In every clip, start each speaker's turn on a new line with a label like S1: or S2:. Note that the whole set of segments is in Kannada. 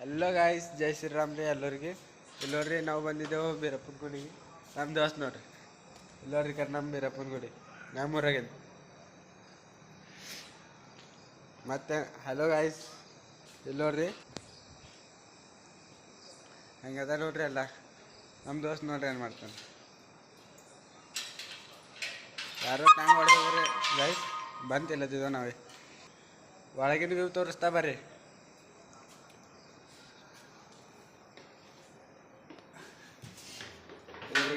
S1: ಹಲೋ ಗಾಯ್ಸ್, ಜೈ ಶ್ರೀರಾಮ್ ರೀ ಎಲ್ಲರಿಗೆ. ಇಲ್ಲಿ ನೋಡ್ರಿ, ನಾವು ಬಂದಿದ್ದೆವು ಬೀರಪ್ಪನ ಗುಡಿಗೆ. ನಮ್ಮ ದೋಸ್ತ್ ನೋಡ್ರಿ, ಇಲ್ಲಿ ನೋಡ್ರಿ ನಮ್ಮ ಬೀರಪ್ಪನ ಗುಡಿ ನಮ್ಮೂರಾಗಿದ್ದು. ಮತ್ತೆ ಹಲೋ ಗಾಯ್ಸ್, ಇಲ್ಲಿ ನೋಡ್ರಿ ಹಂಗದ ನೋಡ್ರಿ ಎಲ್ಲ. ನಮ್ಮ ದೋಸ್ತ್ ನೋಡ್ರಿ ಏನು ಮಾಡ್ತಾನೆ. ಯಾರೋ ಟ್ಯಾಂಗ್ ಹೊಡೆದ್ರಿ ಗೈಸ್, ಬಂತಿಲ್ಲದಿದ್ದೋ ನಾವೇ. ಒಳಗಿನ ವ್ಯೂ ತೋರಿಸ್ತಾ ಬರ್ರಿ.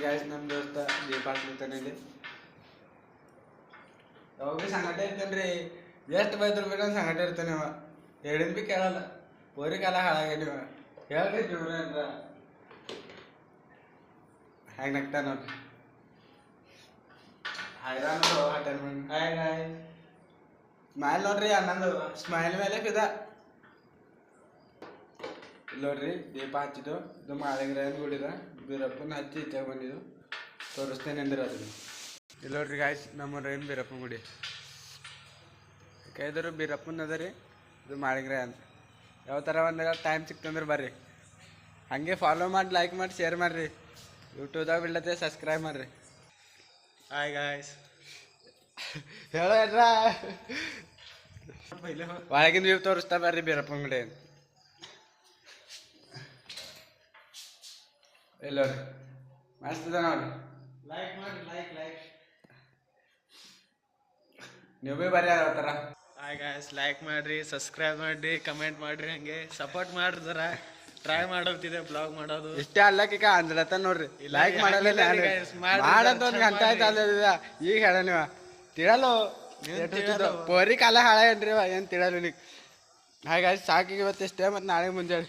S1: ಗಾಯ್ಸ್, ನಮ್ಮ ದೋಸ್ತ ದೀಪ ಹಾಕ್ಲಿರ್ತಾನೆ ಇಲ್ಲಿ. ಯಾವಾಗ ಭೀ ಸಂಗಟ ಇರ್ತೇನೆ ರೀ, ಎಷ್ಟು ಬೈದ್ರು ಬೇಡ ಸಂಗಟ ಇರ್ತಾನೆ ಅವ. ಹೇಳಿದ್ ಭೀ ಕೇಳಲ್ಲ, ಪೋರಿ ಕಾಲ ಹಾಳಾಗ ನೀವು ಹೇಳ್ರಿ ಜೀವನ ಅಂದ್ರ ಹೆಂಗೆ ನಗ್ತಾನ ನೋಡ್ರಿ. ಹೈರಾಣ ಹಾಯ್ ಹಾಯ್ ಸ್ಮೈಲ್ ನೋಡ್ರಿ, ಅನ್ನಂದು ಸ್ಮೈಲ್ ಮೇಲೆ ಫಿದಾ. ಇಲ್ಲಿ ನೋಡ್ರಿ ದೀಪ ಹಚ್ಚಿದ್ದು, ಇದು ಮಾಳಿಂಗರಾಯನ ಗುಡಿದ. ಬೀರಪ್ಪನ ಹಚ್ಚಿ ಇಚ್ಚಾಗ ಬಂದಿದ್ದು ತೋರಿಸ್ತೇನೆ ಅಂದ್ರೆ ಅದು. ಇಲ್ಲಿ ನೋಡ್ರಿ ಗಾಯ್ಸ್, ನಮ್ಮ ರೈನ್ ಬೀರಪ್ಪನ ಗುಡಿ ಕೈದರು ಬೀರಪ್ಪನ ಅದ ರೀ. ಇದು ಮಾಳಿಂಗರಾಯನ್. ಯಾವ ಥರ ಒಂದು ಟೈಮ್ ಸಿಕ್ತಂದ್ರೆ ಬರ್ರಿ, ಹಾಗೆ ಫಾಲೋ ಮಾಡಿ, ಲೈಕ್ ಮಾಡಿ, ಶೇರ್ ಮಾಡಿರಿ. ಯೂಟ್ಯೂಬ್ದಾಗ ಬಿಡ್ಲತ್ತೆ, ಸಬ್ಸ್ಕ್ರೈಬ್ ಮಾಡಿರಿ.
S2: ಹಾಯ್ ಗಾಯ್ಸ್,
S1: ಹೇಳೋ ಏನ್ರ ಒಳಗಿನ ವ್ಯೂ ತೋರಿಸ್ತಾ ಬರ್ರಿ ಬೀರಪ್ಪನ ಗುಡಿ. ಇಲ್ಲ ಮಸ್ತ್ ಇದೆ ನೋಡಿ.
S2: ಲೈಕ್ ಮಾಡಿ, ಲೈಕ್
S1: ನೀವು ಭೀ ಬರ್ರಿ ಯಾವ ಥರ.
S2: ಹಾಯ್ ಗಾಯ್ಸ್, ಲೈಕ್ ಮಾಡ್ರಿ, ಸಬ್ಸ್ಕ್ರೈಬ್ ಮಾಡ್ರಿ, ಕಮೆಂಟ್ ಮಾಡ್ರಿ, ಹಂಗೆ ಸಪೋರ್ಟ್ ಮಾಡ್ರಿ. ಜರ ಟ್ರೈ ಮಾಡೋತಿದೆ ಬ್ಲಾಗ್ ಮಾಡೋದು.
S1: ಇಷ್ಟೇ ಅಲ್ಲಕ್ಕೀಗ ಅಂದ್ರತ ನೋಡ್ರಿ, ಲೈಕ್ ಮಾಡಲ್ಲ ಮಾಡಂತ ಒಂದು ಗಂಟೆ ಆಯ್ತು ಅಲ್ಲ. ಈಗ ಹೇಳ ನೀವು ತಿಳಲು ಪೋರಿ ಕಾಲ ಹಾಳ ಏನ್ರಿ ಏನು ತಿಳಲು ನೀವು. ಹಾಗಾಗಿ ಸಾಕಿಗೆ ಇವತ್ತು ಇಷ್ಟೇ, ಮತ್ತು ನಾಳೆ ಮುಂಜಾನೆ